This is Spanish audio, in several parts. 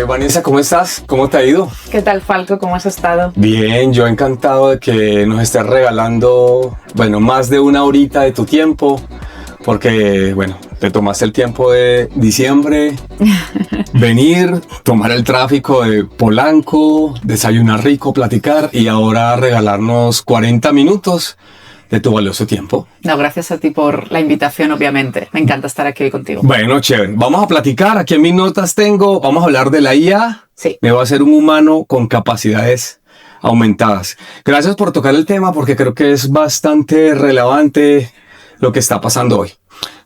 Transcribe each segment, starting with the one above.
Vanessa, ¿cómo estás? ¿Cómo te ha ido? ¿Qué tal, Falco? ¿Cómo has estado? Bien, yo encantado de que nos estés regalando, más de una horita de tu tiempo, porque, te tomaste el tiempo de diciembre, venir, tomar el tráfico de Polanco, desayunar rico, platicar y ahora regalarnos 40 minutos de tu valioso tiempo. No, gracias a ti por la invitación, obviamente. Me encanta estar aquí hoy contigo. Bueno, chévere. Vamos a platicar. Aquí en mis notas vamos a hablar de la IA. Sí. Me va a ser un humano con capacidades aumentadas. Gracias por tocar el tema porque creo que es bastante relevante lo que está pasando hoy.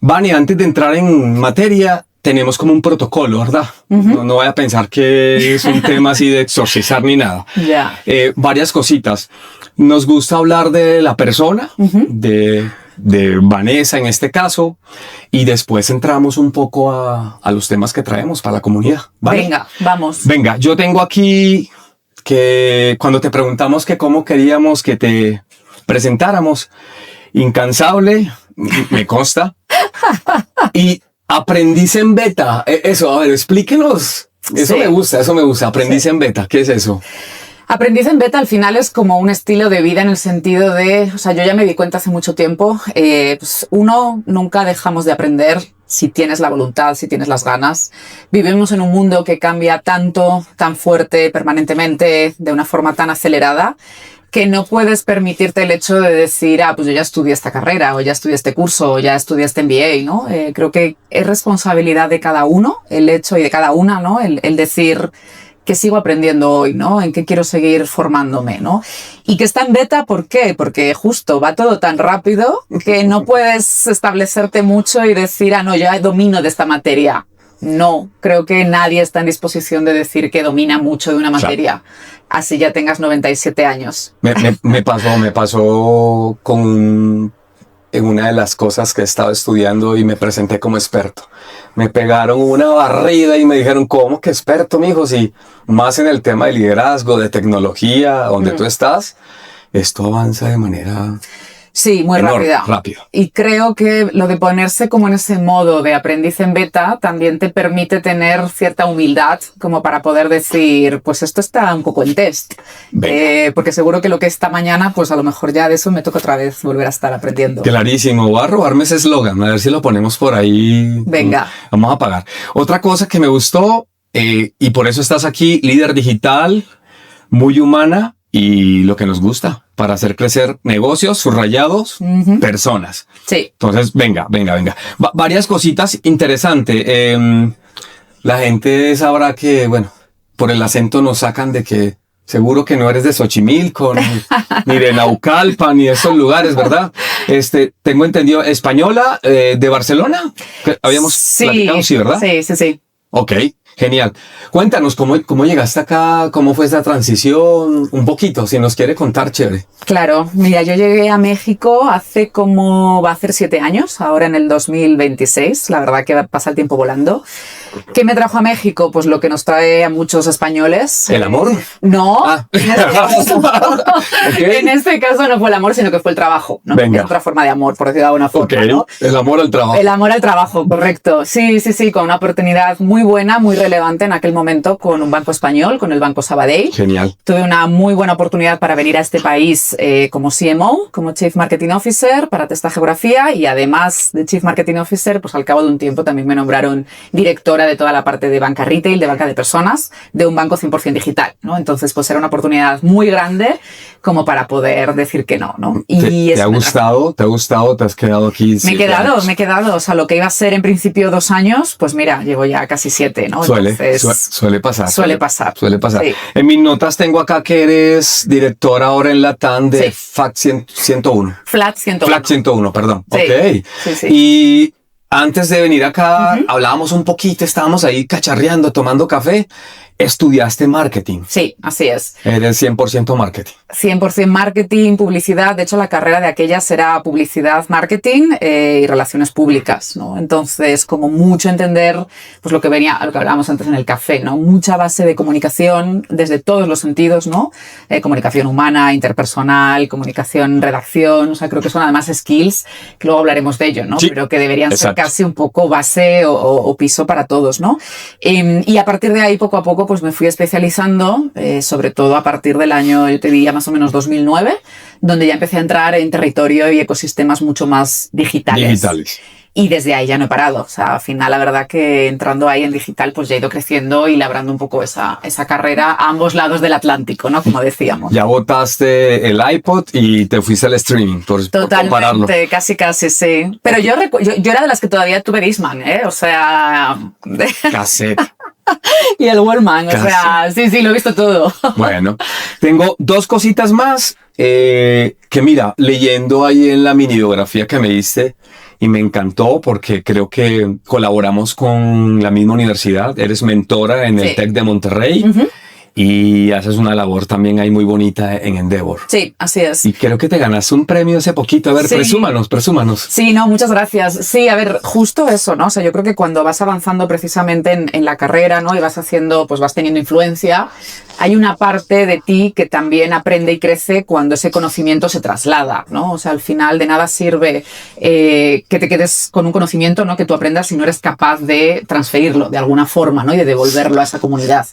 Vani, antes de entrar en materia, tenemos como un protocolo, ¿verdad? No vaya a pensar que es un tema así de exorcizar ni nada. Ya. Varias cositas. Nos gusta hablar de la persona, de Vanessa en este caso, y después entramos un poco a los temas que traemos para la comunidad. ¿Vale? Venga, vamos. Venga, yo tengo aquí que cuando te preguntamos que cómo queríamos que te presentáramos, incansable, me consta, y aprendiz en beta. Eso, a ver, explíquenos. Eso me gusta, aprendiz en beta. ¿Qué es eso? Aprendiz en beta al final es como un estilo de vida en el sentido de, yo ya me di cuenta hace mucho tiempo, uno, nunca dejamos de aprender si tienes la voluntad, si tienes las ganas. Vivimos en un mundo que cambia tanto, tan fuerte, permanentemente, de una forma tan acelerada, que no puedes permitirte el hecho de decir, pues yo ya estudié esta carrera, o ya estudié este curso, o ya estudié este MBA, ¿no? Creo que es responsabilidad de cada uno, el hecho y de cada una, ¿no? El decir que sigo aprendiendo hoy, ¿no? En qué quiero seguir formándome, ¿no? Y que está en beta, ¿por qué? Porque justo va todo tan rápido que no puedes establecerte mucho y decir, no, ya domino de esta materia. No, creo que nadie está en disposición de decir que domina mucho de una materia. Claro. Así ya tengas 97 años. Me pasó en una de las cosas que he estado estudiando y me presenté como experto. Me pegaron una barrida y me dijeron, ¿cómo que experto, mijo? Si más en el tema de liderazgo, de tecnología, donde tú estás, esto avanza de manera... Sí, muy rápida. Rápido. Y creo que lo de ponerse como en ese modo de aprendiz en beta también te permite tener cierta humildad como para poder decir, pues esto está un poco en test. Porque seguro que lo que esta mañana, pues a lo mejor ya de eso me toca otra vez volver a estar aprendiendo. Clarísimo. Voy a robarme ese eslogan, a ver si lo ponemos por ahí. Venga. Vamos a pagar. Otra cosa que me gustó, y por eso estás aquí, líder digital, muy humana, y lo que nos gusta para hacer crecer negocios, subrayados, personas. Sí. Entonces, venga. Varias cositas interesantes. La gente sabrá que, por el acento nos sacan de que seguro que no eres de Xochimilco, ni de Naucalpan, ni de esos lugares, ¿verdad? Tengo entendido, española, de Barcelona. Habíamos platicado, sí, ¿verdad? Sí. Ok. Genial. Cuéntanos cómo llegaste acá, cómo fue esa transición, un poquito, si nos quiere contar, chévere. Claro, mira, yo llegué a México va a hacer 7 años, ahora en el 2026, la verdad que pasa el tiempo volando. ¿Qué me trajo a México? Pues lo que nos trae a muchos españoles. ¿El amor? No, Okay. En este caso no fue el amor, sino que fue el trabajo, ¿no? Venga. Es otra forma de amor, por decirlo de alguna forma, okay. ¿no? El amor al trabajo. El amor al trabajo, correcto. Sí, con una oportunidad muy buena, muy relevante en aquel momento con un banco español, con el Banco Sabadell. Genial. Tuve una muy buena oportunidad para venir a este país como CMO, como Chief Marketing Officer para Testa Geografía, y además de Chief Marketing Officer, pues al cabo de un tiempo también me nombraron directora de toda la parte de banca retail, de banca de personas, de un banco 100% digital, ¿no? Entonces, pues era una oportunidad muy grande como para poder decir que no, ¿no? Y ¿Te ha gustado? ¿Te has quedado aquí? Me he quedado. O sea, lo que iba a ser en principio 2 años, pues mira, llevo ya casi 7, ¿no? Suele pasar. Suele pasar. Sí. En mis notas tengo acá que eres directora ahora en Latam de Flat 101. Flat 101. Flat 101, perdón. Sí. Ok. Sí. Y antes de venir acá, hablábamos un poquito, estábamos ahí cacharreando, tomando café. Estudiaste marketing. Sí, así es. Eres 100% marketing. 100% marketing, publicidad. De hecho, la carrera de aquellas era publicidad, marketing y relaciones públicas, ¿no? Entonces, como mucho entender, pues lo que hablábamos antes en el café, ¿no? Mucha base de comunicación desde todos los sentidos, ¿no? Comunicación humana, interpersonal, comunicación, redacción. O sea, creo que son además skills que luego hablaremos de ello, ¿no? Sí, pero que deberían ser casi un poco base o piso para todos, ¿no? Y a partir de ahí, poco a poco, pues me fui especializando, sobre todo a partir del año, yo te diría más o menos 2009, donde ya empecé a entrar en territorio y ecosistemas mucho más digitales. Y desde ahí ya no he parado. O sea, al final, la verdad que entrando ahí en digital, pues ya he ido creciendo y labrando un poco esa carrera a ambos lados del Atlántico, ¿no? Como decíamos. Ya botaste el iPod y te fuiste al streaming, por compararlo. Totalmente, casi, sí. Pero yo era de las que todavía tuve Discman, ¿eh? O sea... Cassette. Y el Wallman, o sea, sí, lo he visto todo. Bueno, tengo 2 cositas más que mira, leyendo ahí en la mini biografía que me diste, y me encantó porque creo que colaboramos con la misma universidad. Eres mentora en el TEC de Monterrey. Y haces una labor también ahí muy bonita en Endeavor. Sí, así es. Y creo que te ganaste un premio hace poquito. A ver, presúmanos. Sí, no, muchas gracias. Sí, a ver, justo eso, ¿no? O sea, yo creo que cuando vas avanzando precisamente en la carrera, ¿no? Y vas haciendo, pues vas teniendo influencia, hay una parte de ti que también aprende y crece cuando ese conocimiento se traslada, ¿no? O sea, al final de nada sirve que te quedes con un conocimiento, ¿no? Que tú aprendas si no eres capaz de transferirlo de alguna forma, ¿no? Y de devolverlo a esa comunidad.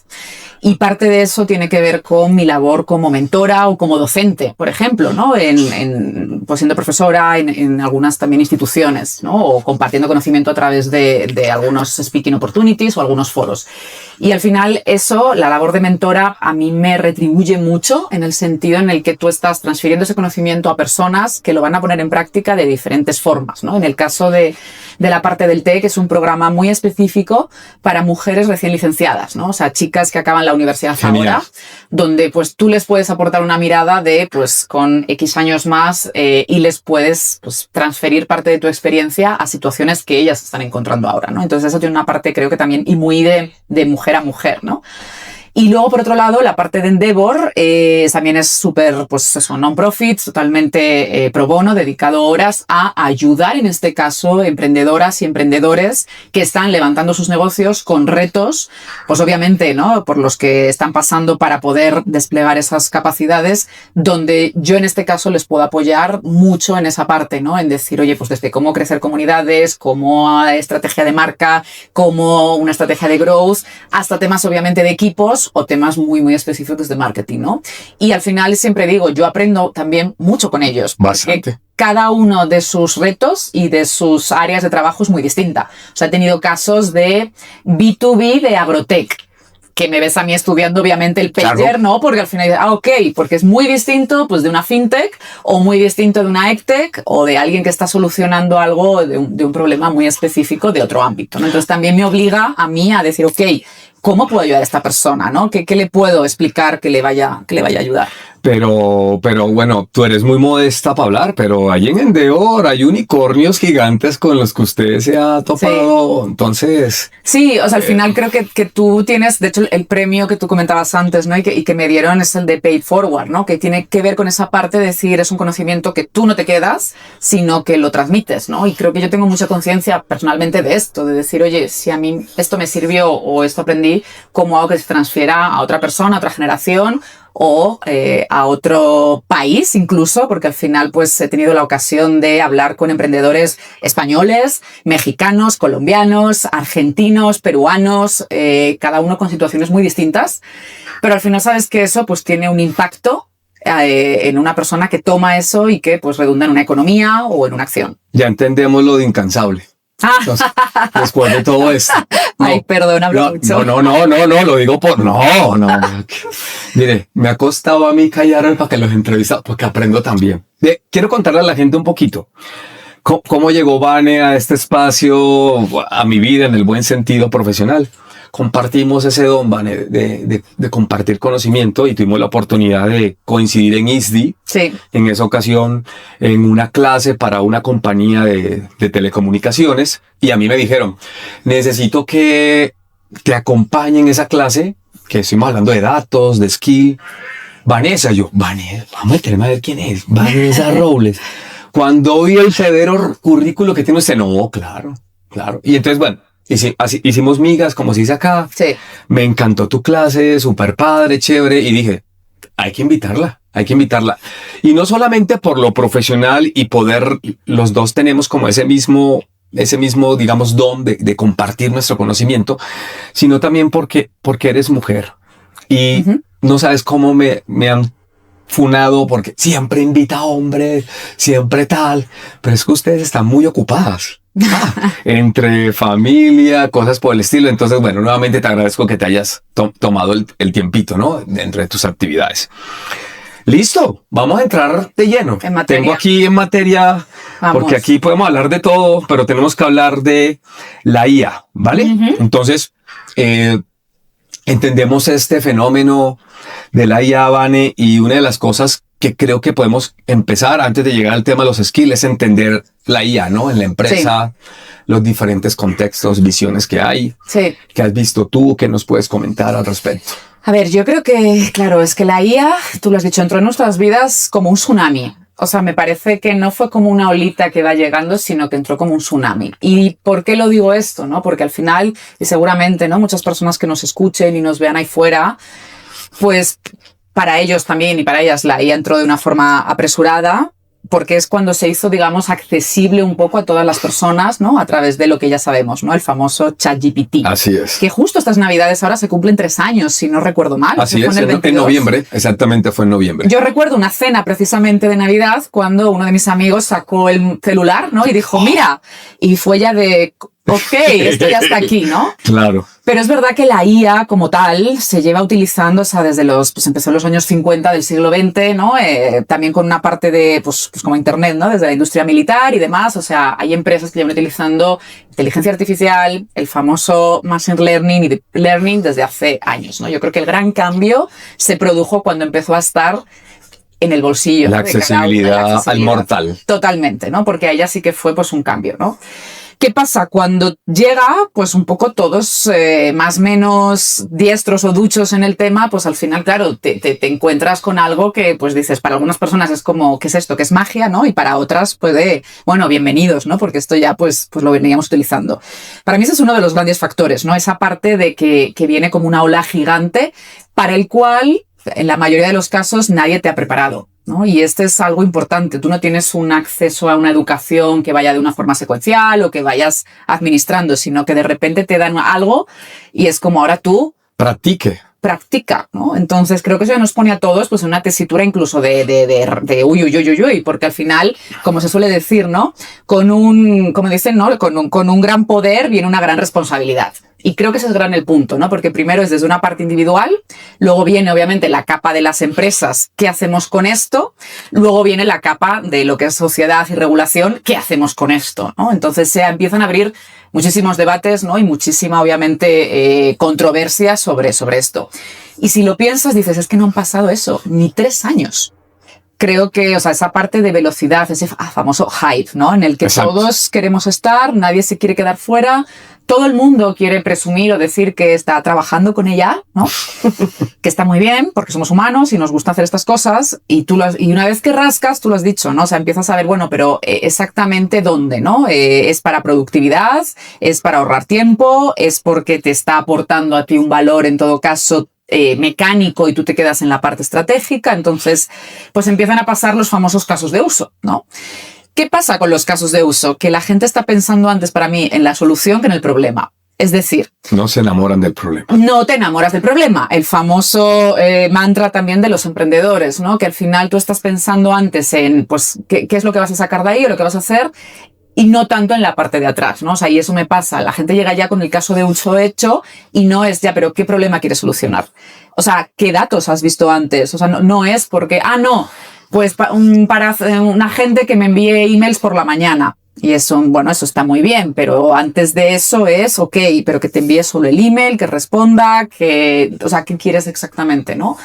Y parte de eso tiene que ver con mi labor como mentora o como docente, por ejemplo, ¿no? Pues siendo profesora en algunas también instituciones, ¿no? O compartiendo conocimiento a través de algunos speaking opportunities o algunos foros. Y al final eso, la labor de mentora, a mí me retribuye mucho en el sentido en el que tú estás transfiriendo ese conocimiento a personas que lo van a poner en práctica de diferentes formas, ¿no? En el caso de la parte del TEC, es un programa muy específico para mujeres recién licenciadas, ¿no? O sea, chicas que acaban la universidad ahora, donde pues tú les puedes aportar una mirada de pues con X años más y les puedes pues transferir parte de tu experiencia a situaciones que ellas están encontrando ahora, ¿no? Entonces eso tiene una parte, creo que también, y muy de mujer a mujer, ¿no? Y luego, por otro lado, la parte de Endeavor también es súper, pues eso, non-profit, totalmente pro bono, dedicado horas a ayudar, en este caso, emprendedoras y emprendedores que están levantando sus negocios con retos, pues obviamente, ¿no? Por los que están pasando para poder desplegar esas capacidades, donde yo en este caso les puedo apoyar mucho en esa parte, ¿no? En decir, oye, pues desde cómo crecer comunidades, cómo estrategia de marca, cómo una estrategia de growth, hasta temas obviamente de equipos, o temas muy, muy específicos de marketing, ¿no? Y al final siempre digo, yo aprendo también mucho con ellos. Bastante. Cada uno de sus retos y de sus áreas de trabajo es muy distinta. O sea, he tenido casos de B2B de agrotech, que me ves a mí estudiando obviamente el pager, claro, ¿no? Porque al final, porque es muy distinto pues de una fintech o muy distinto de una ectech o de alguien que está solucionando algo de un problema muy específico de otro ámbito, ¿no? Entonces también me obliga a mí a decir, ¿cómo puedo ayudar a esta persona, ¿no? ¿Qué le puedo explicar que le vaya a ayudar? Pero bueno, tú eres muy modesta para hablar, pero ahí en Endeavor hay unicornios gigantes con los que usted se ha topado, sí. Entonces... Sí, o sea, al final creo que tú tienes, de hecho, el premio que tú comentabas antes, ¿no? Y que me dieron es el de Paid Forward, ¿no? Que tiene que ver con esa parte de decir, es un conocimiento que tú no te quedas, sino que lo transmites, ¿no? Y creo que yo tengo mucha conciencia personalmente de esto, de decir, oye, si a mí esto me sirvió o esto aprendí, ¿cómo hago que se transfiera a otra persona, a otra generación o a otro país incluso? Porque al final pues he tenido la ocasión de hablar con emprendedores españoles, mexicanos, colombianos, argentinos, peruanos, cada uno con situaciones muy distintas, pero al final sabes que eso pues tiene un impacto en una persona que toma eso y que pues redunda en una economía o en una acción. Ya entendemos lo de incansable. Entonces, después de todo esto. No, ay, perdón, hablo mucho. No, lo digo por... No. Mire, me ha costado a mí callar para que los entrevista, porque aprendo también. Quiero contarle a la gente un poquito. ¿Cómo llegó Vane a este espacio, a mi vida en el buen sentido profesional? Compartimos ese don, Vane, de compartir conocimiento y tuvimos la oportunidad de coincidir en ISDI. Sí. En esa ocasión, en una clase para una compañía de telecomunicaciones. Y a mí me dijeron, necesito que te acompañe en esa clase, que estuvimos hablando de datos, de skill. Vanessa, Vanessa, vamos a meterme a ver quién es. Vanessa Robles. Cuando vi el severo currículo que tiene usted, no, claro. Y entonces, bueno, hicimos migas, como se dice acá. Sí. Me encantó tu clase, súper padre, chévere. Y dije, hay que invitarla. Y no solamente por lo profesional y poder, los dos tenemos como ese mismo ese mismo, digamos, don de compartir nuestro conocimiento, sino también porque eres mujer. Y no sabes cómo me han funado porque siempre invita a hombres, siempre tal, pero es que ustedes están muy ocupadas. Entre familia, cosas por el estilo. Entonces, bueno, nuevamente te agradezco que te hayas tomado el tiempito, ¿no? Dentro de tus actividades. Listo, vamos a entrar de lleno. Tengo aquí en materia, vamos. Porque aquí podemos hablar de todo, pero tenemos que hablar de la IA, ¿vale? Entonces, entendemos este fenómeno de la IA, Vane, y una de las cosas que creo que podemos empezar antes de llegar al tema de los skills es entender la IA, ¿no? En la empresa, los diferentes contextos, visiones que hay, que has visto tú, que nos puedes comentar al respecto. A ver, yo creo que, claro, es que la IA, tú lo has dicho, entró en nuestras vidas como un tsunami. O sea, me parece que no fue como una olita que va llegando, sino que entró como un tsunami. ¿Y por qué lo digo esto, no? Porque al final, y seguramente, ¿no? Muchas personas que nos escuchen y nos vean ahí fuera, pues para ellos también y para ellas la IA entró de una forma apresurada, porque es cuando se hizo, digamos, accesible un poco a todas las personas, ¿no? A través de lo que ya sabemos, ¿no? El famoso ChatGPT. Así es. Que justo estas Navidades ahora se cumplen 3 años, si no recuerdo mal. Así es, en noviembre, exactamente fue en noviembre. Yo recuerdo una cena precisamente de Navidad cuando uno de mis amigos sacó el celular, ¿no? Y dijo, mira, y fue ya de... Ok, esto ya está aquí, ¿no? Claro. Pero es verdad que la IA como tal se lleva utilizando, o sea, desde pues empezó en los años 50 del siglo XX, ¿no? También con una parte de, pues como Internet, ¿no? Desde la industria militar y demás. O sea, hay empresas que llevan utilizando inteligencia artificial, el famoso machine learning y deep learning desde hace años, ¿no? Yo creo que el gran cambio se produjo cuando empezó a estar en el bolsillo. La accesibilidad al mortal. Totalmente, ¿no? Porque a ella sí que fue pues un cambio, ¿no? ¿Qué pasa? Cuando llega, pues un poco todos más o menos diestros o duchos en el tema, pues al final, claro, te encuentras con algo que, pues dices, para algunas personas es como, ¿qué es esto? ¿Qué es magia? ¿No? Y para otras, pues bueno, bienvenidos, ¿no? Porque esto ya, pues lo veníamos utilizando. Para mí ese es uno de los grandes factores, ¿no? Esa parte de que viene como una ola gigante para el cual, en la mayoría de los casos, nadie te ha preparado, ¿no? Y este es algo importante. Tú no tienes un acceso a una educación que vaya de una forma secuencial o que vayas administrando, sino que de repente te dan algo y es como ahora tú... Practica, ¿no? Entonces creo que eso ya nos pone a todos pues en una tesitura incluso de uy, porque al final, como se suele decir, ¿no? Como dicen, ¿no? Con un gran poder viene una gran responsabilidad. Y creo que ese es el punto, ¿no? Porque primero es desde una parte individual, luego viene obviamente la capa de las empresas, ¿qué hacemos con esto? Luego viene la capa de lo que es sociedad y regulación, ¿qué hacemos con esto? ¿No? Entonces se empiezan a abrir muchísimos debates, ¿no? Y muchísima, obviamente, controversia sobre esto. Y si lo piensas, dices, es que no han pasado eso, ni 3 años. Creo que, o sea, esa parte de velocidad, ese famoso hype, ¿no? En el que todos queremos estar, nadie se quiere quedar fuera, todo el mundo quiere presumir o decir que está trabajando con ella, ¿no? Que está muy bien, porque somos humanos y nos gusta hacer estas cosas, y una vez que rascas, tú lo has dicho, ¿no? O sea, empiezas a ver, bueno, pero exactamente dónde, ¿no? ¿Es para productividad? ¿Es para ahorrar tiempo? ¿Es porque te está aportando a ti un valor, en todo caso, mecánico y tú te quedas en la parte estratégica? Entonces, pues empiezan a pasar los famosos casos de uso, ¿no? ¿Qué pasa con los casos de uso? Que la gente está pensando antes, para mí, en la solución que en el problema. Es decir... No se enamoran del problema. No te enamoras del problema. El famoso mantra también de los emprendedores, ¿no? Que al final tú estás pensando antes en, pues, qué es lo que vas a sacar de ahí o lo que vas a hacer, y no tanto en la parte de atrás, ¿no? O sea, y eso me pasa. La gente llega ya con el caso de uso hecho y no es ya, pero ¿qué problema quieres solucionar? O sea, ¿qué datos has visto antes? O sea, no es porque, pues para una gente que me envíe emails por la mañana. Y eso, bueno, eso está muy bien, pero antes de eso es, ok, pero que te envíe solo el email, que responda, o sea, ¿qué quieres exactamente, no?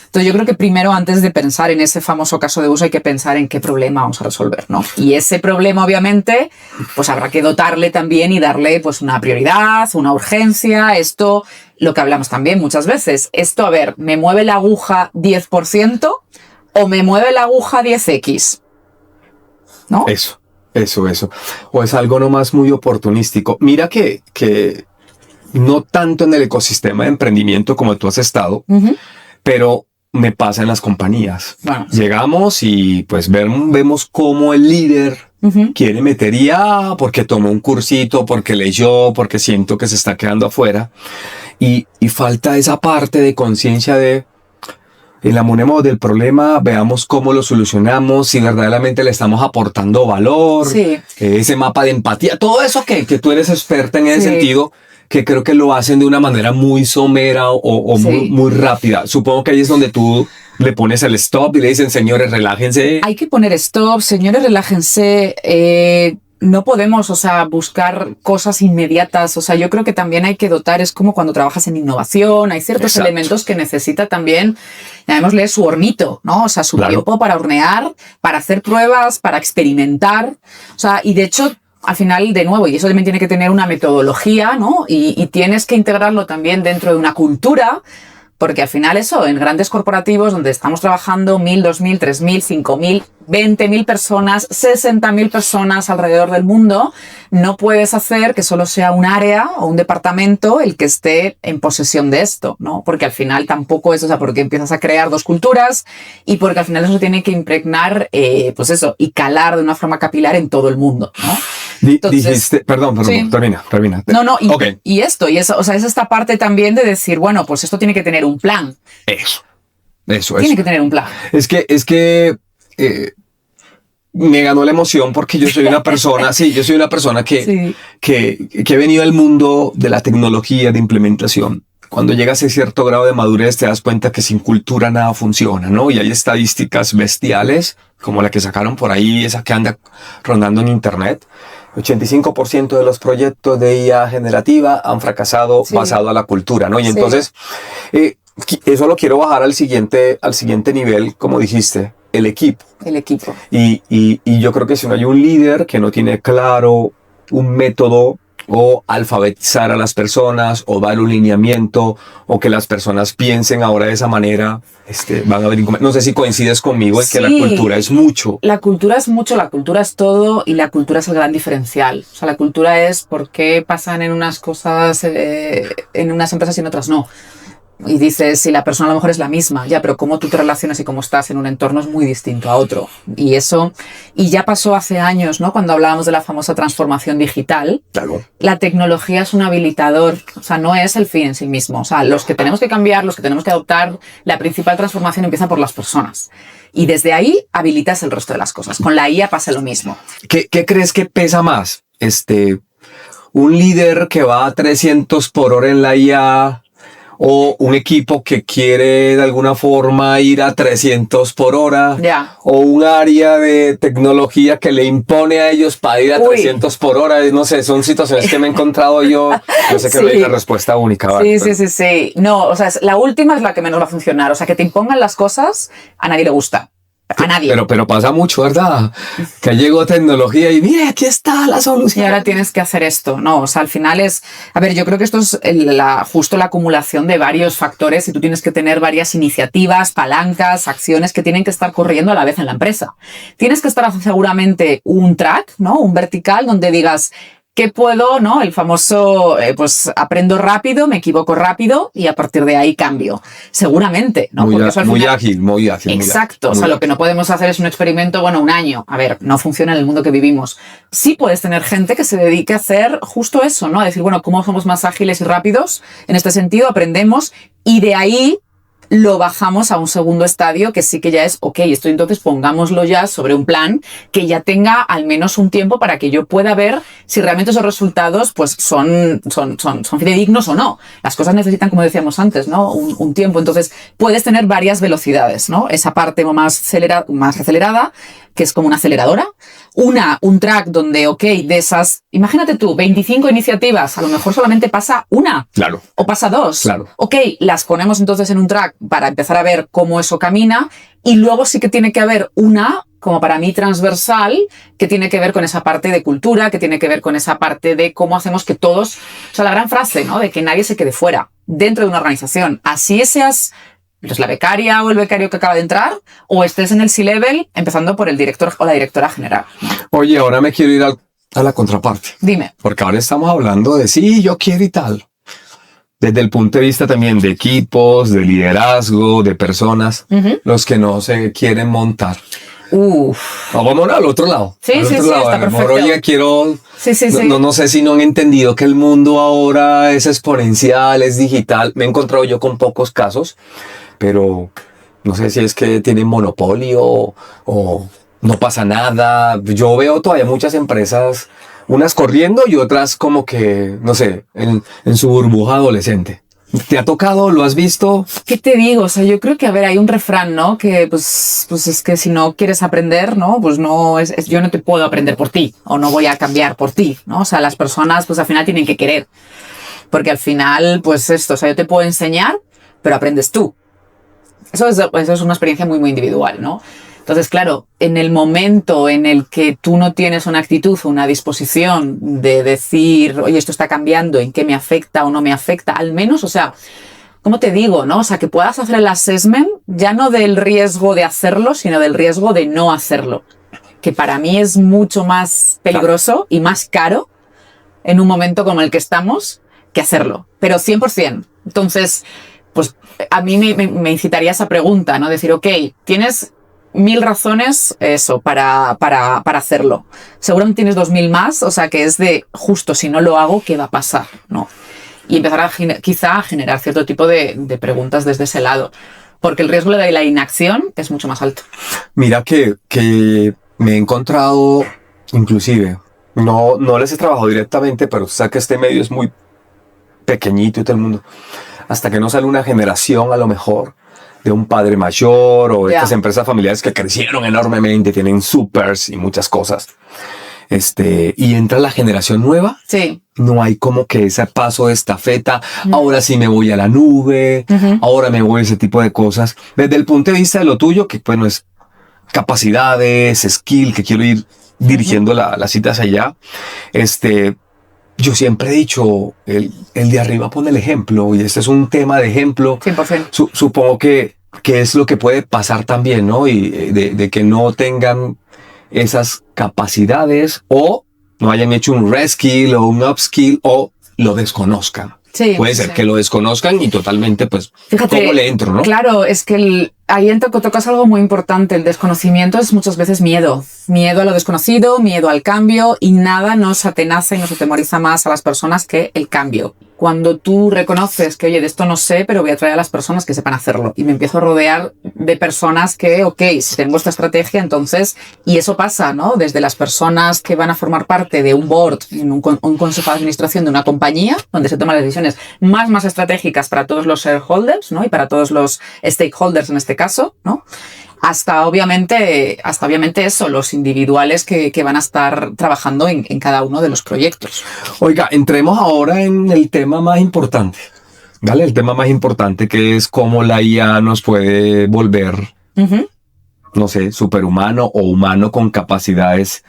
Entonces yo creo que primero, antes de pensar en ese famoso caso de uso, hay que pensar en qué problema vamos a resolver, ¿no? Y ese problema, obviamente, pues habrá que dotarle también y darle pues una prioridad, una urgencia. Esto, lo que hablamos también muchas veces, esto, a ver, ¿me mueve la aguja 10% o me mueve la aguja 10x? ¿No? Eso. O es algo nomás muy oportunístico. Mira que no tanto en el ecosistema de emprendimiento como tú has estado, pero me pasa en las compañías. Bueno, llegamos y pues vemos cómo el líder quiere meter IA porque tomó un cursito, porque leyó, porque siento que se está quedando afuera. Y falta esa parte de conciencia de enamoremos del problema, veamos cómo lo solucionamos, si verdaderamente le estamos aportando valor, ese mapa de empatía, todo eso que tú eres experta en ese sentido, que creo que lo hacen de una manera muy somera o muy rápida. Supongo que ahí es donde tú le pones el stop y le dicen, señores, relájense. Hay que poner stop, señores, relájense. No podemos, buscar cosas inmediatas. Yo creo que también hay que dotar, es como cuando trabajas en innovación, hay ciertos elementos que necesita también, llamémosle su hornito, ¿no? Su tiempo para hornear, para hacer pruebas, para experimentar. Y de hecho, al final, de nuevo, y eso también tiene que tener una metodología, ¿no? Y tienes que integrarlo también dentro de una cultura, porque al final eso, en grandes corporativos donde estamos trabajando 1.000, 2.000, 3.000, 5.000, 20.000 personas, 60.000 personas alrededor del mundo, no puedes hacer que solo sea un área o un departamento el que esté en posesión de esto, ¿no? Porque al final tampoco es, porque empiezas a crear dos culturas y porque al final eso tiene que impregnar, y calar de una forma capilar en todo el mundo, ¿no? Entonces, dijiste, perdón, sí. termina. No, y esto, es esta parte también de decir, bueno, pues esto tiene que tener un plan. Eso. Tiene que tener un plan. Es que me ganó la emoción porque yo soy una persona, que he venido al mundo de la tecnología, de implementación. Cuando llegas a cierto grado de madurez te das cuenta que sin cultura nada funciona, ¿no? Y hay estadísticas bestiales, como la que sacaron por ahí, esa que anda rondando en internet. 85% de los proyectos de IA generativa han fracasado basado a la cultura, ¿no? Y entonces, eso lo quiero bajar al siguiente nivel, como dijiste, el equipo. Y yo creo que si no hay un líder que no tiene claro un método o alfabetizar a las personas o dar un lineamiento o que las personas piensen ahora de esa manera, van a haber inconvenientes. No sé si coincides conmigo en que la cultura es mucho. La cultura es mucho, la cultura es todo y la cultura es el gran diferencial. La cultura es por qué pasan en unas cosas, en unas empresas y en otras no. Y dices, si la persona a lo mejor es la misma, ya, pero cómo tú te relacionas y cómo estás en un entorno es muy distinto a otro. Y ya pasó hace años, ¿no? Cuando hablábamos de la famosa transformación digital. Claro. La tecnología es un habilitador, no es el fin en sí mismo. Los que tenemos que cambiar, los que tenemos que adoptar, la principal transformación empieza por las personas. Y desde ahí habilitas el resto de las cosas. Con la IA pasa lo mismo. ¿Qué crees que pesa más? Un líder que va a 300 por hora en la IA o un equipo que quiere de alguna forma ir a 300 por hora, o un área de tecnología que le impone a ellos para ir a 300 por hora. No sé, son situaciones que me he encontrado yo. Yo sé que no hay una respuesta única. ¿Vale? Sí. No, la última es la que menos va a funcionar. Que te impongan las cosas, a nadie le gusta. A nadie. Pero pasa mucho, ¿verdad? Que llegó tecnología y mira, aquí está la solución. Y ahora tienes que hacer esto, ¿no? Al final es... A ver, yo creo que esto es justo la acumulación de varios factores y tú tienes que tener varias iniciativas, palancas, acciones que tienen que estar corriendo a la vez en la empresa. Tienes que estar seguramente un track, ¿no? Un vertical donde digas... ¿Qué puedo, no? El famoso, aprendo rápido, me equivoco rápido y a partir de ahí cambio. Seguramente, ¿no? Muy ágil. Exacto. Lo que no podemos hacer es un experimento, un año. A ver, no funciona en el mundo que vivimos. Sí puedes tener gente que se dedique a hacer justo eso, ¿no? A decir, ¿cómo somos más ágiles y rápidos? En este sentido, aprendemos y de ahí lo bajamos a un segundo estadio que sí que ya es, esto entonces pongámoslo ya sobre un plan que ya tenga al menos un tiempo para que yo pueda ver si realmente esos resultados son fidedignos o no. Las cosas necesitan, como decíamos antes, ¿no? Un tiempo. Entonces puedes tener varias velocidades, ¿no? Esa parte más acelerada, que es como una aceleradora. Un track donde, de esas, imagínate tú, 25 iniciativas, a lo mejor solamente pasa una. Claro. O pasa dos. Claro. Las ponemos entonces en un track para empezar a ver cómo eso camina y luego sí que tiene que haber una, como para mí, transversal, que tiene que ver con esa parte de cultura, que tiene que ver con esa parte de cómo hacemos que todos, la gran frase, ¿no? De que nadie se quede fuera dentro de una organización. Así seas la becaria o el becario que acaba de entrar, o estés en el C-Level, empezando por el director o la directora general. Oye, ahora me quiero ir a la contraparte. Dime. Porque ahora estamos hablando de yo quiero y tal. Desde el punto de vista también de equipos, de liderazgo, de personas, los que no se quieren montar. Vámonos al otro lado. Sí, al sí, otro sí, lado. está A lo mejor, perfecto. oye, quiero... Sí, sí, sí. No sé si no han entendido que el mundo ahora es exponencial, es digital. Me he encontrado yo con pocos casos, pero no sé si es que tienen monopolio o no pasa nada. Yo veo todavía muchas empresas, unas corriendo y otras como que, no sé, en su burbuja adolescente. ¿Te ha tocado? ¿Lo has visto? ¿Qué te digo? O sea, yo creo que, a ver, hay un refrán, ¿no? Que pues es que si no quieres aprender, ¿no? Pues no yo no te puedo aprender por ti o no voy a cambiar por ti, ¿no? O sea, las personas pues al final tienen que querer. Porque al final, pues esto, o sea, yo te puedo enseñar, pero aprendes tú. Eso es una experiencia muy, muy individual, ¿no? Entonces, claro, en el momento en el que tú no tienes una actitud o una disposición de decir, oye, esto está cambiando, ¿en qué me afecta o no me afecta? Al menos, o sea, ¿cómo te digo, no? O sea, que puedas hacer el assessment ya no del riesgo de hacerlo, sino del riesgo de no hacerlo. Que para mí es mucho más peligroso y más caro en un momento como el que estamos que hacerlo. Pero 100%. Entonces, pues a mí me incitaría esa pregunta, ¿no? Decir, ok, tienes 1000 razones eso para hacerlo. Seguramente tienes 2000 más, o sea que es de justo si no lo hago, ¿qué va a pasar? ¿No? Y empezar quizá a generar cierto tipo de preguntas desde ese lado. Porque el riesgo de la inacción es mucho más alto. Mira que me he encontrado, inclusive, no les he trabajado directamente, pero sé que este medio es muy pequeñito y todo el mundo. Hasta que no sale una generación, a lo mejor, de un padre mayor o estas empresas familiares que crecieron enormemente, tienen supers y muchas cosas. Y entra la generación nueva. Sí. No hay como que ese paso de estafeta. Ahora sí me voy a la nube. Ahora me voy a ese tipo de cosas. Desde el punto de vista de lo tuyo, que bueno, es capacidades, skill, que quiero ir dirigiendo las citas allá. Yo siempre he dicho, el de arriba pone el ejemplo, y este es un tema de ejemplo. 100%. Supongo que es lo que puede pasar también, ¿no? Y de que no tengan esas capacidades o no hayan hecho un reskill o un upskill o lo desconozcan. Sí, puede ser que lo desconozcan y totalmente, pues, fíjate, ¿cómo le entro, no? Claro, es que ahí tocas algo muy importante. El desconocimiento es muchas veces miedo. Miedo a lo desconocido, miedo al cambio, y nada nos atenaza y nos atemoriza más a las personas que el cambio. Cuando tú reconoces que, oye, de esto no sé, pero voy a traer a las personas que sepan hacerlo. Y me empiezo a rodear de personas que, ok, si tengo esta estrategia, entonces, y eso pasa, ¿no? Desde las personas que van a formar parte de un board, en un consejo de administración de una compañía, donde se toman las decisiones más estratégicas para todos los shareholders, ¿no? Y para todos los stakeholders en este caso, ¿no? Hasta obviamente eso, los individuales que van a estar trabajando en cada uno de los proyectos. Oiga, entremos ahora en el tema más importante, ¿vale? El tema más importante, que es cómo la IA nos puede volver, no sé, superhumano o humano con capacidades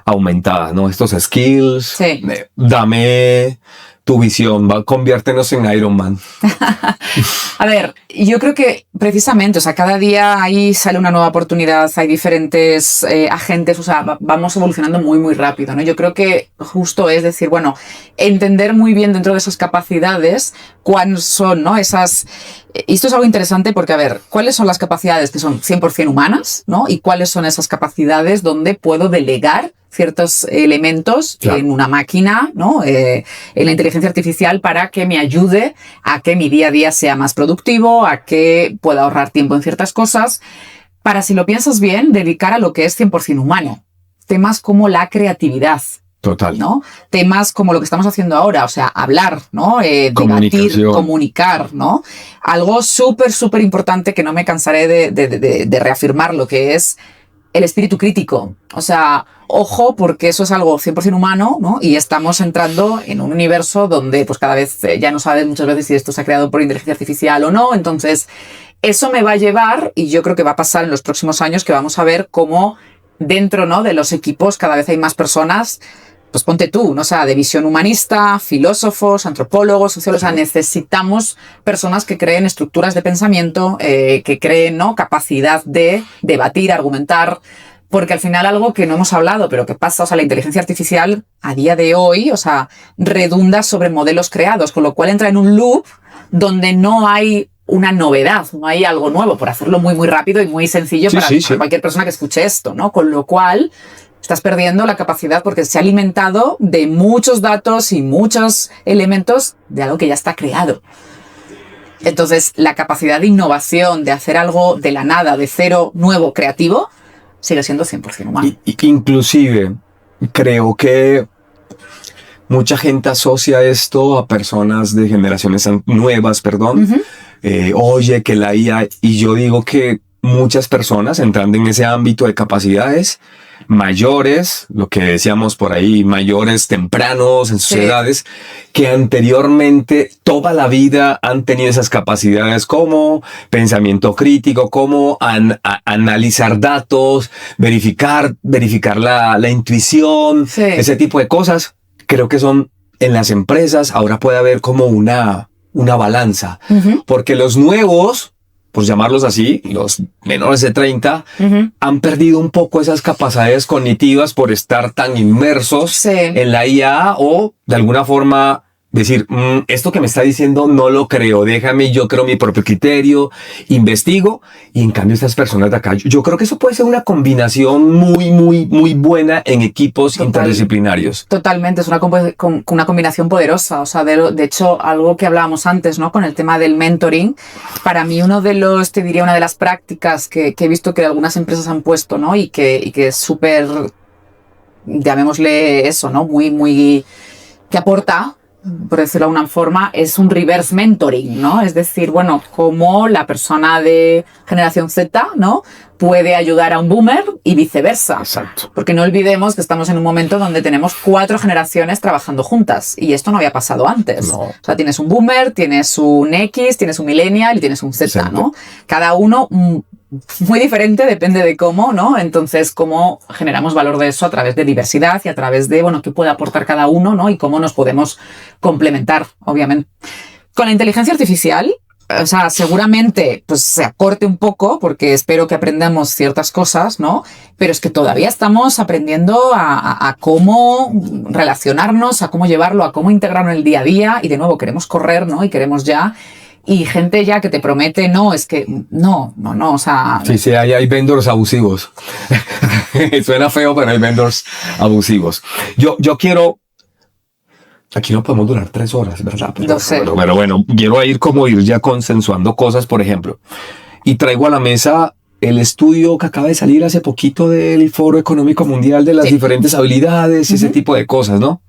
aumentadas, ¿no? Estos skills. Sí. Dame tu visión, conviértenos en Iron Man. A ver, yo creo que precisamente, o sea, cada día ahí sale una nueva oportunidad, hay diferentes agentes, o sea, vamos evolucionando muy rápido, ¿no? Yo creo que justo es decir, bueno, entender muy bien dentro de esas capacidades cuáles son, ¿no? Esas... Y esto es algo interesante porque, a ver, ¿cuáles son las capacidades que son 100% humanas, ¿no? Y cuáles son esas capacidades donde puedo delegar ciertos elementos en una máquina, ¿no? En la inteligencia artificial, para que me ayude a que mi día a día sea más productivo, a que pueda ahorrar tiempo en ciertas cosas, para, si lo piensas bien, dedicar a lo que es 100% humano. Temas como la creatividad. Total. ¿No? Temas como lo que estamos haciendo ahora, o sea, hablar, ¿no? Debatir, comunicar, ¿no? Algo súper importante que no me cansaré de reafirmar, lo que es el espíritu crítico. O sea, ojo, porque eso es algo 100% humano, ¿no? Y estamos entrando en un universo donde pues cada vez ya no sabes muchas veces si esto se ha creado por inteligencia artificial o no. Entonces, eso me va a llevar, y yo creo que va a pasar en los próximos años, que vamos a ver cómo dentro, ¿no?, de los equipos cada vez hay más personas. Pues ponte tú, ¿no? O sea, de visión humanista, filósofos, antropólogos, sociólogos. O sea, necesitamos personas que creen estructuras de pensamiento, que creen, ¿no?, capacidad de debatir, argumentar, porque al final algo que no hemos hablado, pero que pasa, o sea, la inteligencia artificial a día de hoy, o sea, redunda sobre modelos creados, con lo cual entra en un loop donde no hay una novedad, no hay algo nuevo, por hacerlo muy, muy rápido y muy sencillo para cualquier persona que escuche esto, ¿no? Con lo cual estás perdiendo la capacidad porque se ha alimentado de muchos datos y muchos elementos de algo que ya está creado. Entonces, la capacidad de innovación, de hacer algo de la nada, de cero, nuevo, creativo, sigue siendo 100% humano. Inclusive, creo que mucha gente asocia esto a personas de generaciones nuevas, oye, que la IA, y yo digo que muchas personas entrando en ese ámbito de capacidades mayores, lo que decíamos por ahí, mayores tempranos en sus edades, que anteriormente toda la vida han tenido esas capacidades como pensamiento crítico, como analizar datos, verificar la intuición, ese tipo de cosas. Creo que son en las empresas, ahora puede haber como una balanza, porque los nuevos, por llamarlos así, los menores de 30, han perdido un poco esas capacidades cognitivas por estar tan inmersos en la IA o de alguna forma decir, esto que me está diciendo no lo creo, déjame, yo creo mi propio criterio, investigo, y en cambio estas personas de acá, yo creo que eso puede ser una combinación muy, muy, muy buena en equipos interdisciplinarios. Totalmente, es una combinación poderosa, o sea, de hecho, algo que hablábamos antes, ¿no? Con el tema del mentoring, para mí una de las prácticas que he visto que algunas empresas han puesto, ¿no? Y que es súper, llamémosle eso, ¿no? Muy, muy, que aporta, por decirlo de una forma, es un reverse mentoring, ¿no? Es decir, bueno, cómo la persona de generación Z, ¿no? Puede ayudar a un boomer y viceversa. Exacto. Porque no olvidemos que estamos en un momento donde tenemos 4 generaciones trabajando juntas y esto no había pasado antes. No. O sea, tienes un boomer, tienes un X, tienes un millennial y tienes un Z, Exacto. ¿no? Cada uno muy diferente, depende de cómo, ¿no? Entonces, cómo generamos valor de eso a través de diversidad y a través de, bueno, qué puede aportar cada uno, ¿no? Y cómo nos podemos complementar, obviamente. Con la inteligencia artificial, o sea, seguramente pues se acorte un poco porque espero que aprendamos ciertas cosas, ¿no? Pero es que todavía estamos aprendiendo a cómo relacionarnos, a cómo llevarlo, a cómo integrarlo en el día a día y de nuevo queremos correr, ¿no? Y queremos ya. Y gente ya que te promete, no, es que no, o sea... Sí, hay vendors abusivos. Suena feo, pero hay vendors abusivos. Yo quiero... Aquí no podemos durar 3 horas, ¿verdad? Lo sé. Pero bueno, quiero ir ya consensuando cosas, por ejemplo. Y traigo a la mesa el estudio que acaba de salir hace poquito del Foro Económico Mundial de las diferentes habilidades y ese tipo de cosas, ¿no?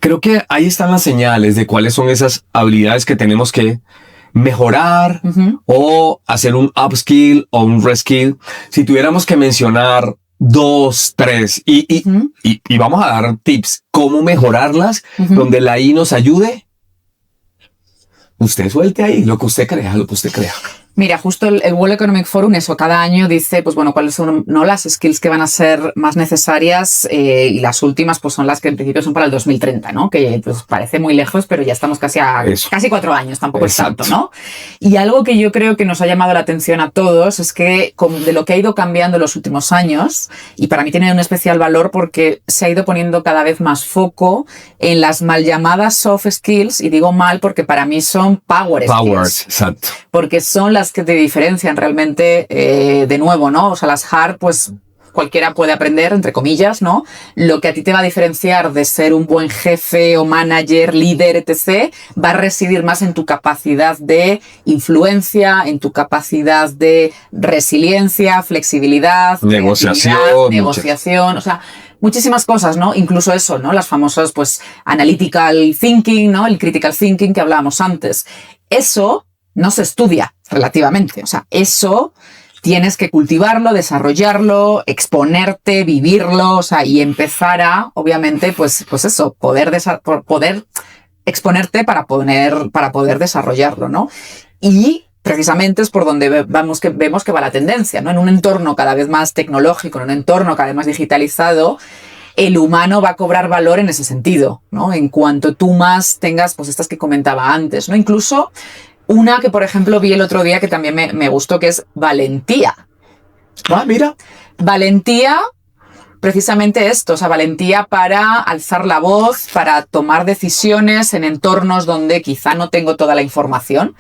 Creo que ahí están las señales de cuáles son esas habilidades que tenemos que mejorar o hacer un upskill o un reskill. Si tuviéramos que mencionar 2, 3 y vamos a dar tips, cómo mejorarlas, donde la I nos ayude. Usted suelte ahí lo que usted crea, Mira, justo el World Economic Forum, eso cada año dice, pues bueno, cuáles son, ¿no?, las skills que van a ser más necesarias y las últimas pues son las que en principio son para el 2030, ¿no? Que pues parece muy lejos, pero ya estamos casi 4 años, tampoco es tanto, ¿no? Y algo que yo creo que nos ha llamado la atención a todos es que de lo que ha ido cambiando en los últimos años, y para mí tiene un especial valor porque se ha ido poniendo cada vez más foco en las mal llamadas soft skills, y digo mal porque para mí son power skills. Exacto. Porque son las que te diferencian realmente, de nuevo, ¿no? O sea, las hard, pues cualquiera puede aprender, entre comillas, ¿no? Lo que a ti te va a diferenciar de ser un buen jefe o manager, líder, etc., va a residir más en tu capacidad de influencia, en tu capacidad de resiliencia, flexibilidad, negociación, o sea, muchísimas cosas, ¿no? Incluso eso, ¿no? Las famosas, pues, analytical thinking, ¿no? El critical thinking que hablábamos antes. Eso no se estudia relativamente, o sea, eso tienes que cultivarlo, desarrollarlo, exponerte, vivirlo, o sea, y empezar a, obviamente, pues eso, poder exponerte para poder desarrollarlo, ¿no? Y precisamente es por donde vemos que va la tendencia, ¿no? En un entorno cada vez más tecnológico, en un entorno cada vez más digitalizado, el humano va a cobrar valor en ese sentido, ¿no? En cuanto tú más tengas, pues estas que comentaba antes, ¿no? Incluso una que, por ejemplo, vi el otro día que también me gustó, que es valentía. Mira. Valentía, precisamente esto, o sea, valentía para alzar la voz, para tomar decisiones en entornos donde quizá no tengo toda la información.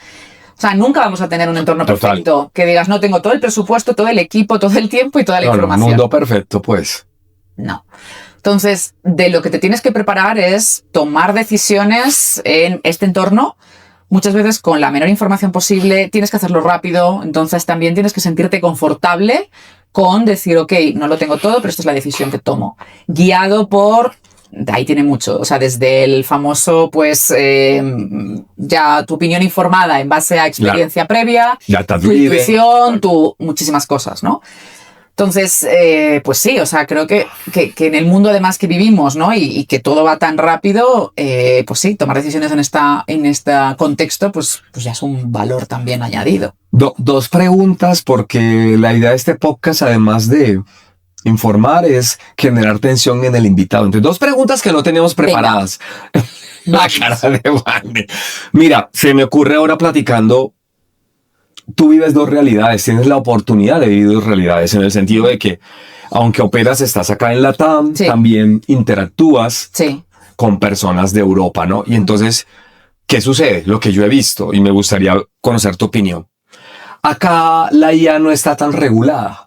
O sea, nunca vamos a tener un entorno Total. perfecto que digas, no, tengo todo el presupuesto, todo el equipo, todo el tiempo y toda la No, información. un mundo perfecto, pues. No. Entonces, de lo que te tienes que preparar es tomar decisiones en este entorno, muchas veces con la menor información posible, tienes que hacerlo rápido, entonces también tienes que sentirte confortable con decir, ok, no lo tengo todo, pero esta es la decisión que tomo. Guiado por... De ahí tiene mucho, o sea, desde el famoso, pues, ya tu opinión informada en base a experiencia previa, tu intuición, muchísimas cosas, ¿no? Entonces, pues sí, o sea, creo que en el mundo además que vivimos, ¿no? Y que todo va tan rápido, pues sí, tomar decisiones en este contexto, pues ya es un valor también añadido. Dos preguntas, porque la idea de este podcast, además de informar, es generar tensión en el invitado. Entonces, dos preguntas que no tenemos preparadas. La cara de Vane. Mira, se me ocurre ahora platicando. Tú vives dos realidades, tienes la oportunidad de vivir dos realidades, en el sentido de que, aunque operas, estás acá en LATAM, sí, también interactúas, sí, con personas de Europa, ¿no? Y entonces, ¿qué sucede? Lo que yo he visto, y me gustaría conocer tu opinión. Acá la IA no está tan regulada.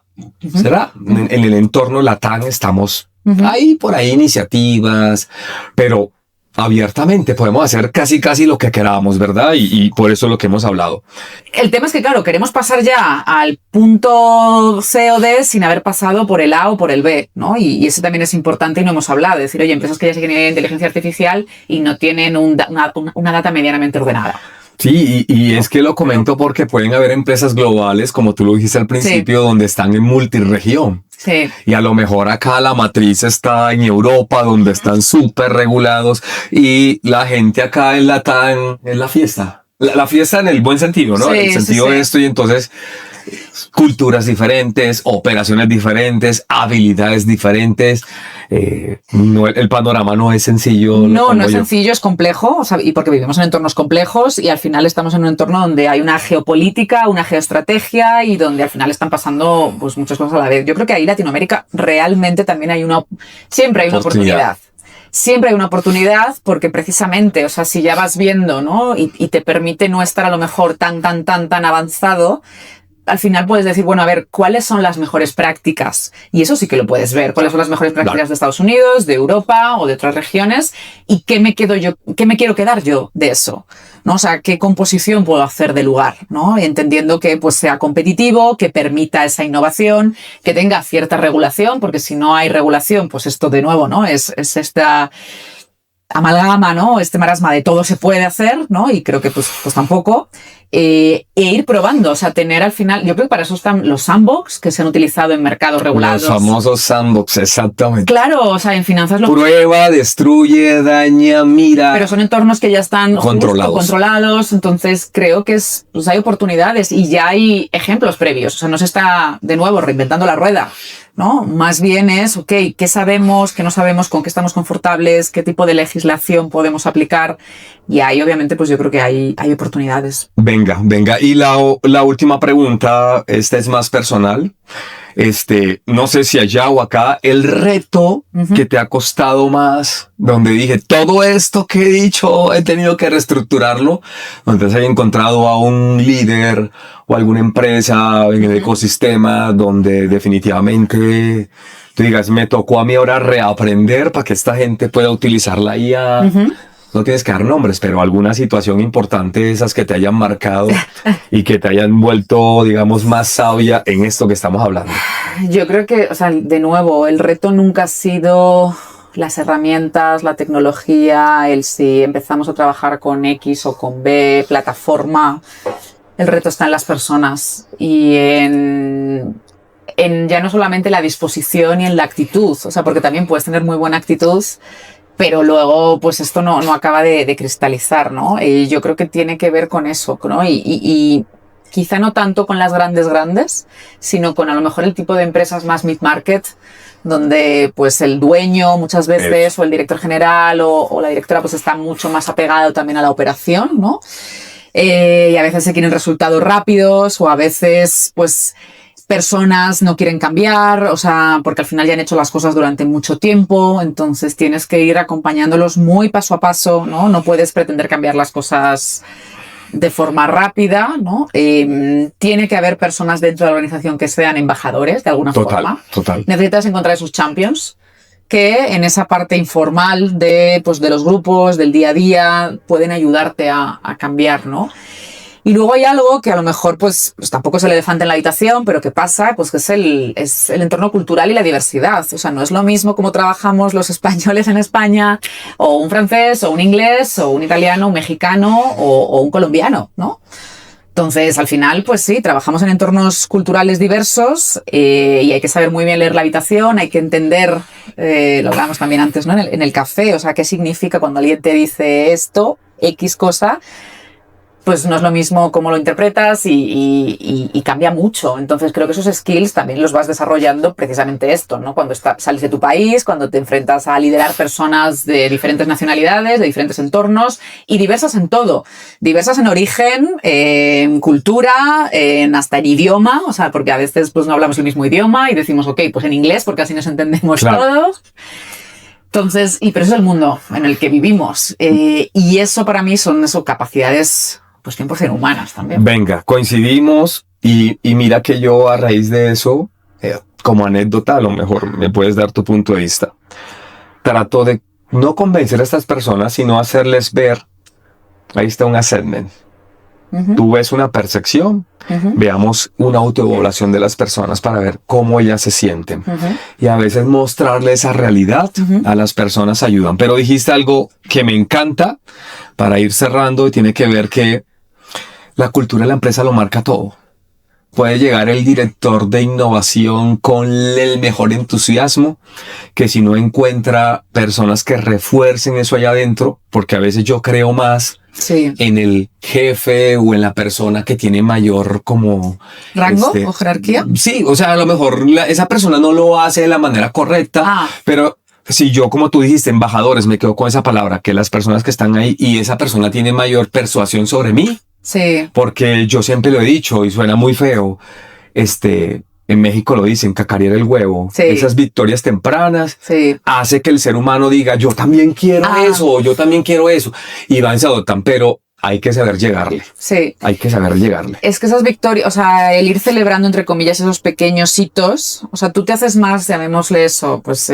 ¿Será? En el entorno LATAM estamos, hay por ahí iniciativas, pero abiertamente podemos hacer casi lo que queramos, ¿verdad? Y por eso es lo que hemos hablado. El tema es que, claro, queremos pasar ya al punto C o D sin haber pasado por el A o por el B, ¿no? Y eso también es importante y no hemos hablado. Es decir, oye, empresas que ya se tienen inteligencia artificial y no tienen una data medianamente ordenada. Sí, y es que lo comento porque pueden haber empresas globales, como tú lo dijiste al principio, sí, donde están en multirregión. Sí. Y a lo mejor acá la matriz está en Europa, donde están súper regulados, y la gente acá en LATAM es la fiesta. La fiesta en el buen sentido, ¿no? Sí, el sentido de esto, y entonces culturas diferentes, operaciones diferentes, habilidades diferentes. No, el panorama no es sencillo. No es sencillo, es complejo, o sea, y porque vivimos en entornos complejos y al final estamos en un entorno donde hay una geopolítica, una geoestrategia y donde al final están pasando pues muchas cosas a la vez. Yo creo que ahí Latinoamérica realmente también siempre hay una oportunidad. Siempre hay una oportunidad porque precisamente, o sea, si ya vas viendo, ¿no? Y te permite no estar a lo mejor tan avanzado, al final puedes decir, bueno, a ver, ¿cuáles son las mejores prácticas? Y eso sí que lo puedes ver. ¿Cuáles son las mejores prácticas de Estados Unidos, de Europa o de otras regiones? ¿Y qué me quiero quedar yo de eso? ¿No? O sea, ¿qué composición puedo hacer de lugar? ¿No? Entendiendo que pues sea competitivo, que permita esa innovación, que tenga cierta regulación, porque si no hay regulación, pues esto de nuevo, ¿no? Es esta amalgama, ¿no? Este marasma de todo se puede hacer, ¿no? Y creo que pues tampoco. E ir probando, o sea, tener al final, yo creo que para eso están los sandbox que se han utilizado en mercados regulados. Los famosos sandbox, exactamente. Claro, o sea, en finanzas... Prueba, destruye, daña, mira... Pero son entornos que ya están controlados, entonces creo que pues hay oportunidades y ya hay ejemplos previos, o sea, no se está, de nuevo, reinventando la rueda, ¿no? Más bien es, ok, ¿qué sabemos, qué no sabemos, con qué estamos confortables, qué tipo de legislación podemos aplicar? Y ahí, obviamente, pues yo creo que hay oportunidades. Venga. Y la última pregunta, esta es más personal. No sé si allá o acá, el reto que te ha costado más, donde dije, todo esto que he dicho, he tenido que reestructurarlo, donde te has encontrado a un líder o alguna empresa en el ecosistema, donde definitivamente tú digas, me tocó a mí ahora reaprender para que esta gente pueda utilizar la IA. No tienes que dar nombres, pero alguna situación importante de esas que te hayan marcado y que te hayan vuelto, digamos, más sabia en esto que estamos hablando. Yo creo que, o sea, de nuevo, el reto nunca ha sido las herramientas, la tecnología, el si empezamos a trabajar con X o con B, plataforma. El reto está en las personas y en ya no solamente la disposición y en la actitud, o sea, porque también puedes tener muy buena actitud, pero luego pues esto no acaba de cristalizar, ¿no? Y yo creo que tiene que ver con eso, ¿no? Y quizá no tanto con las grandes, sino con a lo mejor el tipo de empresas más mid-market, donde pues el dueño muchas veces o el director general o la directora pues está mucho más apegado también a la operación, ¿no? Y a veces se quieren resultados rápidos o a veces pues personas no quieren cambiar, o sea, porque al final ya han hecho las cosas durante mucho tiempo, entonces tienes que ir acompañándolos muy paso a paso, ¿no? No puedes pretender cambiar las cosas de forma rápida, ¿no? Tiene que haber personas dentro de la organización que sean embajadores de alguna forma. Total. Necesitas encontrar esos champions que en esa parte informal de los grupos, del día a día, pueden ayudarte a cambiar, ¿no? Y luego hay algo que a lo mejor pues tampoco es el elefante en la habitación, pero que pasa, pues que es el entorno cultural y la diversidad. O sea, no es lo mismo como trabajamos los españoles en España, o un francés, o un inglés, o un italiano, un mexicano, o un colombiano, ¿no? Entonces, al final, pues sí, trabajamos en entornos culturales diversos y hay que saber muy bien leer la habitación, hay que entender, lo hablábamos también antes, ¿no? En el café, o sea, qué significa cuando alguien te dice esto, X cosa, pues no es lo mismo cómo lo interpretas y cambia mucho. Entonces creo que esos skills también los vas desarrollando precisamente esto, ¿no? Cuando sales de tu país, cuando te enfrentas a liderar personas de diferentes nacionalidades, de diferentes entornos y diversas en todo. Diversas en origen, en cultura, hasta en idioma, o sea, porque a veces pues no hablamos el mismo idioma y decimos, ok, pues en inglés porque así nos entendemos todos. Entonces, pero eso es el mundo en el que vivimos. Y eso para mí son capacidades pues 100% humanas también. Venga, coincidimos y mira que yo a raíz de eso, como anécdota, a lo mejor me puedes dar tu punto de vista. Trato de no convencer a estas personas, sino hacerles ver, ahí está un assessment. Tú ves una percepción, veamos una autoevaluación de las personas para ver cómo ellas se sienten. Y a veces mostrarles esa realidad a las personas ayudan. Pero dijiste algo que me encanta para ir cerrando y tiene que ver que la cultura de la empresa lo marca todo. Puede llegar el director de innovación con el mejor entusiasmo, que si no encuentra personas que refuercen eso allá adentro, porque a veces yo creo más en el jefe o en la persona que tiene mayor como... ¿Rango o jerarquía? Sí, o sea, a lo mejor esa persona no lo hace de la manera correcta, pero... Si yo, como tú dijiste, embajadores, me quedo con esa palabra, que las personas que están ahí y esa persona tiene mayor persuasión sobre mí. Sí. Porque yo siempre lo he dicho y suena muy feo. En México lo dicen, cacarear el huevo. Sí. Esas victorias tempranas hace que el ser humano diga, yo también quiero eso, yo también quiero eso. Y van y se adoptan, pero hay que saber llegarle. Sí. Hay que saber llegarle. Es que esas victorias, o sea, el ir celebrando, entre comillas, esos pequeños hitos, o sea, tú te haces más, llamémosle eso, pues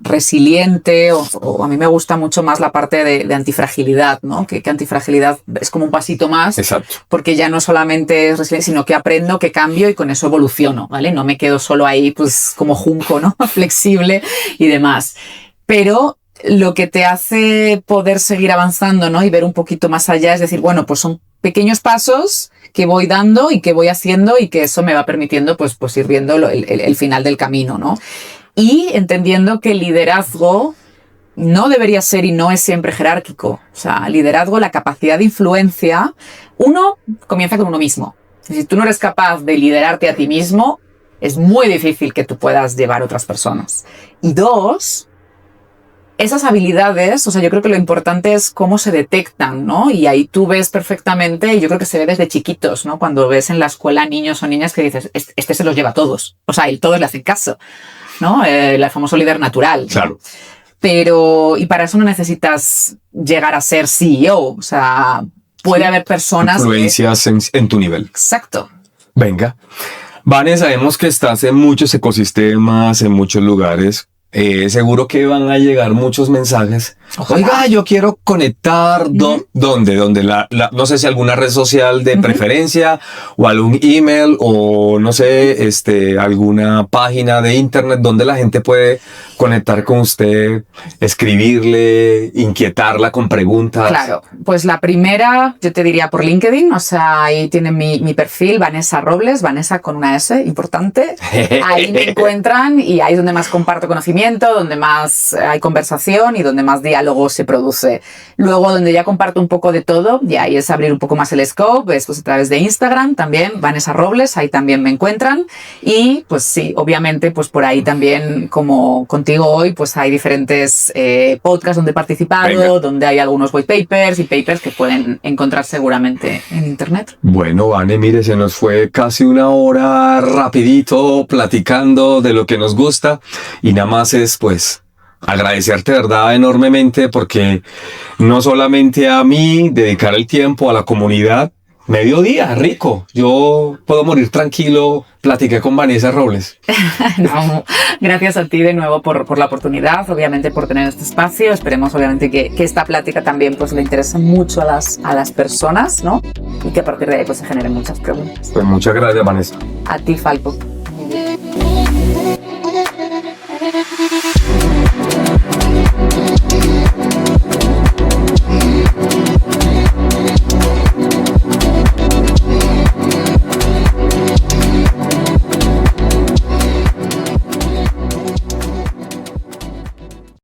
resiliente, o a mí me gusta mucho más la parte de antifragilidad, ¿no? Que antifragilidad es como un pasito más. Exacto. Porque ya no solamente es resiliente, sino que aprendo, que cambio y con eso evoluciono, ¿vale? No me quedo solo ahí, pues, como junco, ¿no? Flexible y demás. Pero lo que te hace poder seguir avanzando, ¿no? Y ver un poquito más allá, es decir, bueno, pues son pequeños pasos que voy dando y que voy haciendo y que eso me va permitiendo pues ir viendo el final del camino, ¿no? Y entendiendo que el liderazgo no debería ser y no es siempre jerárquico. O sea, liderazgo, la capacidad de influencia, uno comienza con uno mismo. Si tú no eres capaz de liderarte a ti mismo, es muy difícil que tú puedas llevar a otras personas. Y dos, esas habilidades, o sea, yo creo que lo importante es cómo se detectan, ¿no? Y ahí tú ves perfectamente, y yo creo que se ve desde chiquitos, ¿no? Cuando ves en la escuela niños o niñas que dices, este se los lleva a todos. O sea, y todos le hacen caso, ¿no? El famoso líder natural. Claro. Pero, y para eso no necesitas llegar a ser CEO, o sea, puede haber personas... Influencias en tu nivel. Exacto. Venga. Vane, sabemos que estás en muchos ecosistemas, en muchos lugares. Seguro que van a llegar muchos mensajes. Ojalá. Oiga, yo quiero conectar. ¿Dónde? No sé si alguna red social de preferencia o algún email o no sé, alguna página de internet donde la gente puede conectar con usted, escribirle, inquietarla con preguntas. Claro, pues la primera yo te diría por LinkedIn, o sea, ahí tienen mi perfil, Vanessa Robles, Vanessa con una S, importante. Ahí me encuentran y ahí es donde más comparto conocimiento, donde más hay conversación y donde más diálogo se produce. Luego, donde ya comparto un poco de todo, y ahí es abrir un poco más el scope, es pues a través de Instagram también, Vanessa Robles, ahí también me encuentran. Y pues sí, obviamente, pues por ahí también, como contigo hoy, pues hay diferentes podcasts donde he participado, donde hay algunos white papers y papers que pueden encontrar seguramente en internet. Bueno, Vane, mire, se nos fue casi una hora rapidito platicando de lo que nos gusta y nada más es pues agradecerte, de verdad, enormemente, porque no solamente a mí, dedicar el tiempo a la comunidad, mediodía, rico. Yo puedo morir tranquilo. Platiqué con Vanessa Robles. No, gracias a ti de nuevo por la oportunidad, obviamente por tener este espacio. Esperemos obviamente que esta plática también pues le interese mucho a las personas, ¿no? Y que a partir de ahí pues se generen muchas preguntas. Pues muchas gracias, Vanessa. A ti, Falco.